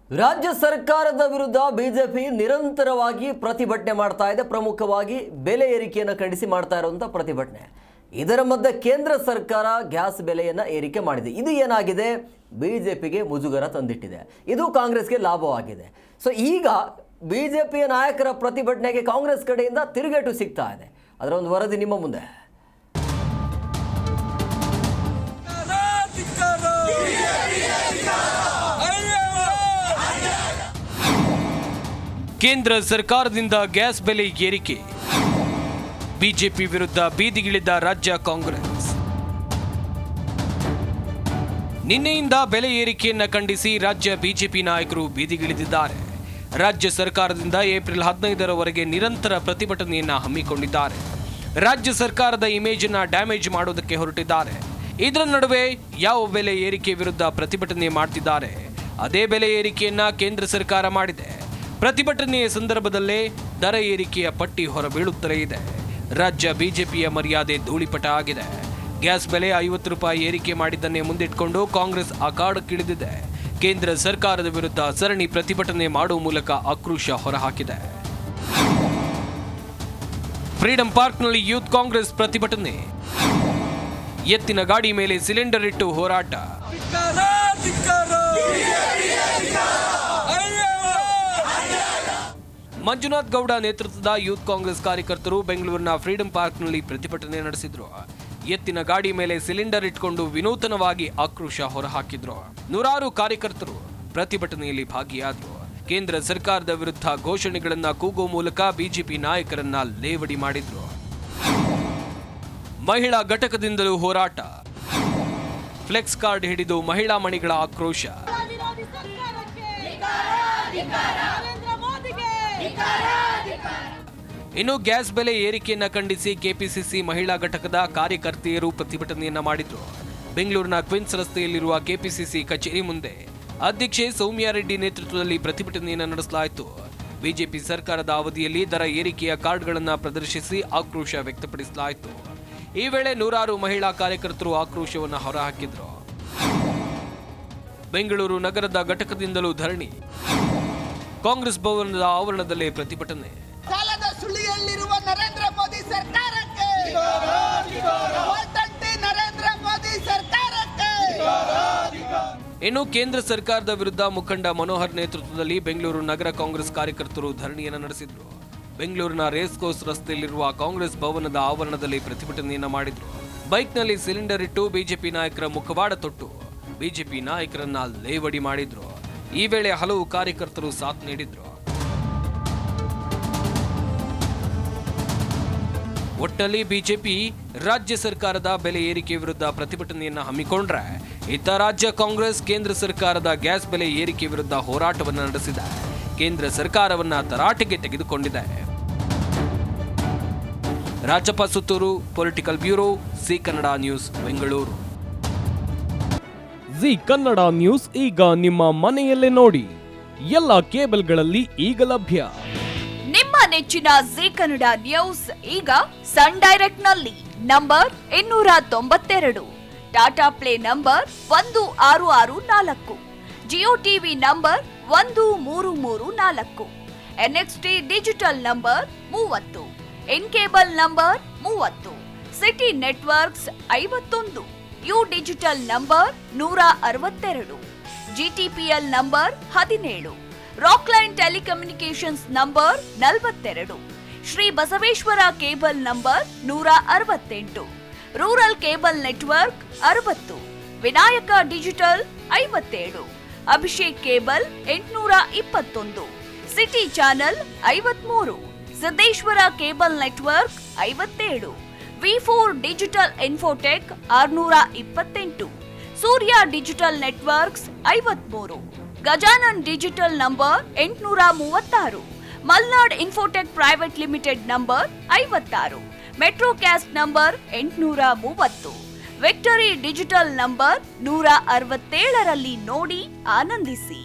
ರಾಜ್ಯ ಸರ್ಕಾರದ ವಿರುದ್ಧ ಬಿಜೆಪಿ ನಿರಂತರವಾಗಿ ಪ್ರತಿಭಟನೆ ಮಾಡ್ತಾ ಇದೆ. ಪ್ರಮುಖವಾಗಿ ಬೆಲೆ ಏರಿಕೆಯನ್ನು ಖಂಡಿಸಿ ಮಾಡ್ತಾ ಇರುವಂತ ಪ್ರತಿಭಟನೆ. ಇದರ ಮಧ್ಯೆ ಕೇಂದ್ರ ಸರ್ಕಾರ ಗ್ಯಾಸ್ ಬೆಲೆಯನ್ನು ಏರಿಕೆ ಮಾಡಿದೆ. ಇದು ಏನಾಗಿದೆ, ಬಿಜೆಪಿಗೆ ಮುಜುಗರ ತಂದಿಟ್ಟಿದೆ. ಇದು ಕಾಂಗ್ರೆಸ್ಗೆ ಲಾಭವಾಗಿದೆ. ಸೊ ಈಗ ಬಿಜೆಪಿಯ ನಾಯಕರ ಪ್ರತಿಭಟನೆಗೆ ಕಾಂಗ್ರೆಸ್ ಕಡೆಯಿಂದ ತಿರುಗೇಟು ಸಿಗ್ತಾ ಇದೆ. ಅದರ ಒಂದು ವರದಿ ನಿಮ್ಮ ಮುಂದೆ. ಕೇಂದ್ರ ಸರ್ಕಾರದಿಂದ ಗ್ಯಾಸ್ ಬೆಲೆ ಏರಿಕೆ, ಬಿಜೆಪಿ ವಿರುದ್ಧ ಬೀದಿಗಿಳಿದ ರಾಜ್ಯ ಕಾಂಗ್ರೆಸ್. ನಿನ್ನೆಯಿಂದ ಬೆಲೆ ಏರಿಕೆಯನ್ನ ಖಂಡಿಸಿ ರಾಜ್ಯ ಬಿಜೆಪಿ ನಾಯಕರು ಬೀದಿಗಿಳಿದಿದ್ದಾರೆ. ರಾಜ್ಯ ಸರ್ಕಾರದಿಂದ ಏಪ್ರಿಲ್ 15ರವರೆಗೆ ನಿರಂತರ ಪ್ರತಿಭಟನೆಯನ್ನ ಹಮ್ಮಿಕೊಂಡಿದ್ದಾರೆ. ರಾಜ್ಯ ಸರ್ಕಾರದ ಇಮೇಜ್ ಅನ್ನ ಡ್ಯಾಮೇಜ್ ಮಾಡೋದಕ್ಕೆ ಹೊರಟಿದ್ದಾರೆ. ಇದರ ನಡುವೆ ಯಾವ ಬೆಲೆ ಏರಿಕೆ ವಿರುದ್ಧ ಪ್ರತಿಭಟನೆ ಮಾಡ್ತಿದ್ದಾರೆ, ಅದೇ ಬೆಲೆ ಏರಿಕೆಯನ್ನ ಕೇಂದ್ರ ಸರ್ಕಾರ ಮಾಡಿದೆ. ಪ್ರತಿಭಟನೆಯ ಸಂದರ್ಭದಲ್ಲೇ ದರ ಏರಿಕೆಯ ಪಟ್ಟಿ ಹೊರಬೀಳುತ್ತಲೇ ಇದೆ. ರಾಜ್ಯ ಬಿಜೆಪಿಯ ಮರ್ಯಾದೆ ಧೂಳಿಪಟ ಆಗಿದೆ. ಗ್ಯಾಸ್ ಬೆಲೆ 50 ರೂಪಾಯಿ ಏರಿಕೆ ಮಾಡಿದ್ದನ್ನೇ ಮುಂದಿಟ್ಕೊಂಡು ಕಾಂಗ್ರೆಸ್ ಅಖಾಡಕ್ಕಿಳಿದಿದೆ. ಕೇಂದ್ರ ಸರ್ಕಾರದ ವಿರುದ್ಧ ಸರಣಿ ಪ್ರತಿಭಟನೆ ಮಾಡುವ ಮೂಲಕ ಆಕ್ರೋಶ ಹೊರಹಾಕಿದೆ. ಫ್ರೀಡಂ ಪಾರ್ಕ್ನಲ್ಲಿ ಯೂತ್ ಕಾಂಗ್ರೆಸ್ ಪ್ರತಿಭಟನೆ, ಎತ್ತಿನ ಗಾಡಿ ಮೇಲೆ ಸಿಲಿಂಡರ್ ಇಟ್ಟು ಹೋರಾಟ. ಮಂಜುನಾಥ್ ಗೌಡ ನೇತೃತ್ವದ ಯೂತ್ ಕಾಂಗ್ರೆಸ್ ಕಾರ್ಯಕರ್ತರು ಬೆಂಗಳೂರಿನ ಫ್ರೀಡಂ ಪಾರ್ಕ್ನಲ್ಲಿ ಪ್ರತಿಭಟನೆ ನಡೆಸಿದ್ರು. ಎತ್ತಿನ ಗಾಡಿ ಮೇಲೆ ಸಿಲಿಂಡರ್ ಇಟ್ಕೊಂಡು ವಿನೂತನವಾಗಿ ಆಕ್ರೋಶ ಹೊರಹಾಕಿದ್ರು. ನೂರಾರು ಕಾರ್ಯಕರ್ತರು ಪ್ರತಿಭಟನೆಯಲ್ಲಿ ಭಾಗಿಯಾದರು. ಕೇಂದ್ರ ಸರ್ಕಾರದ ವಿರುದ್ಧ ಘೋಷಣೆಗಳನ್ನ ಕೂಗುವ ಮೂಲಕ ಬಿಜೆಪಿ ನಾಯಕರನ್ನ ಲೇವಡಿ ಮಾಡಿದ್ರು. ಮಹಿಳಾ ಘಟಕದಿಂದಲೂ ಹೋರಾಟ, ಫ್ಲೆಕ್ಸ್ ಕಾರ್ಡ್ ಹಿಡಿದು ಮಹಿಳಾ ಮಣಿಗಳ ಆಕ್ರೋಶ. ಇನ್ನು ಗ್ಯಾಸ್ ಬೆಲೆ ಏರಿಕೆಯನ್ನ ಖಂಡಿಸಿ ಕೆಪಿಸಿಸಿ ಮಹಿಳಾ ಘಟಕದ ಕಾರ್ಯಕರ್ತೆಯರು ಪ್ರತಿಭಟನೆಯನ್ನ ಮಾಡಿದ್ರು. ಬೆಂಗಳೂರಿನ ಕ್ವಿನ್ಸ್ ರಸ್ತೆಯಲ್ಲಿರುವ ಕೆಪಿಸಿಸಿ ಕಚೇರಿ ಮುಂದೆ ಅಧ್ಯಕ್ಷೆ ಸೌಮ್ಯಾ ರೆಡ್ಡಿ ನೇತೃತ್ವದಲ್ಲಿ ಪ್ರತಿಭಟನೆಯನ್ನ ನಡೆಸಲಾಯಿತು. ಬಿಜೆಪಿ ಸರ್ಕಾರದ ಅವಧಿಯಲ್ಲಿ ದರ ಏರಿಕೆಯ ಕಾರ್ಡ್ಗಳನ್ನು ಪ್ರದರ್ಶಿಸಿ ಆಕ್ರೋಶ ವ್ಯಕ್ತಪಡಿಸಲಾಯಿತು. ಈ ವೇಳೆ ನೂರಾರು ಮಹಿಳಾ ಕಾರ್ಯಕರ್ತರು ಆಕ್ರೋಶವನ್ನು ಹೊರಹಾಕಿದ್ರು. ಬೆಂಗಳೂರು ನಗರದ ಘಟಕದಿಂದಲೂ ಧರಣಿ, ಕಾಂಗ್ರೆಸ್ ಭವನದ ಆವರಣದಲ್ಲೇ ಪ್ರತಿಭಟನೆ. ಸಾಲದ ಸುಳಿಯಲ್ಲಿರುವ ನರೇಂದ್ರ ಮೋದಿ ಸರ್ಕಾರಕ್ಕೆ, ನರೇಂದ್ರ ಮೋದಿ ಸರ್ಕಾರಕ್ಕೆ. ಇನ್ನು ಕೇಂದ್ರ ಸರ್ಕಾರದ ವಿರುದ್ಧ ಮುಖಂಡ ಮನೋಹರ್ ನೇತೃತ್ವದಲ್ಲಿ ಬೆಂಗಳೂರು ನಗರ ಕಾಂಗ್ರೆಸ್ ಕಾರ್ಯಕರ್ತರು ಧರಣಿಯನ್ನು ನಡೆಸಿದ್ರು. ಬೆಂಗಳೂರಿನ ರೇಸ್ ಕೋರ್ಸ್ ರಸ್ತೆಯಲ್ಲಿರುವ ಕಾಂಗ್ರೆಸ್ ಭವನದ ಆವರಣದಲ್ಲಿ ಪ್ರತಿಭಟನೆಯನ್ನ ಮಾಡಿದ್ರು. ಬೈಕ್ನಲ್ಲಿ ಸಿಲಿಂಡರ್ ಇಟ್ಟು ಬಿಜೆಪಿ ನಾಯಕರ ಮುಖವಾಡ ತೊಟ್ಟು ಬಿಜೆಪಿ ನಾಯಕರನ್ನ ಲೇವಡಿ ಮಾಡಿದ್ರು. ಈ ವೇಳೆ ಹಲವು ಕಾರ್ಯಕರ್ತರು ಸಾಥ್ ನೀಡಿದ್ರು. ಒಟ್ಟಲ್ಲಿ ಬಿಜೆಪಿ ರಾಜ್ಯ ಸರ್ಕಾರದ ಬೆಲೆ ಏರಿಕೆ ವಿರುದ್ಧ ಪ್ರತಿಭಟನೆಯನ್ನ ಹಮ್ಮಿಕೊಂಡ್ರೆ, ಇತ್ತ ರಾಜ್ಯ ಕಾಂಗ್ರೆಸ್ ಕೇಂದ್ರ ಸರ್ಕಾರದ ಗ್ಯಾಸ್ ಬೆಲೆ ಏರಿಕೆ ವಿರುದ್ಧ ಹೋರಾಟವನ್ನು ನಡೆಸಿದೆ. ಕೇಂದ್ರ ಸರ್ಕಾರವನ್ನ ತರಾಟೆಗೆ ತೆಗೆದುಕೊಂಡಿದೆ. Rajappa Suttur, political bureau, G Kannada news, Bengaluru. G Kannada news ಈಗ ನಿಮ್ಮ ಮನೆಯಲ್ಲೇ ನೋಡಿ. ಎಲ್ಲ ಕೇಬಲ್ಗಳಲ್ಲಿ ಈಗ ಲಭ್ಯ. ನಿಮ್ಮ ನೆಚ್ಚಿನ ಜಿ ಕನ್ನಡ ನ್ಯೂಸ್ ಈಗ ಸನ್ ಡೈರೆಕ್ಟ್ ನಲ್ಲಿ number 292, Tata Play number 1664, Jio TV number 1334, NXT digital number 30, N cable number 30, city networks 51, U digital number 162, GTPL number 17, Rockline telecommunications number 42, Shri Basaveshwara cable number 168, rural cable network 60, Vinayaka digital 57, Abhishek cable 821, city channel 53, Siddeshwara cable network 57, ವಿ4 digital infotech 628, Surya digital networks 53, Gajanan digital number 836, Malnad infotech private limited number 56, Metrocast number 830, victory digital number 167ರಲ್ಲಿ ನೋಡಿ ಆನಂದಿಸಿ.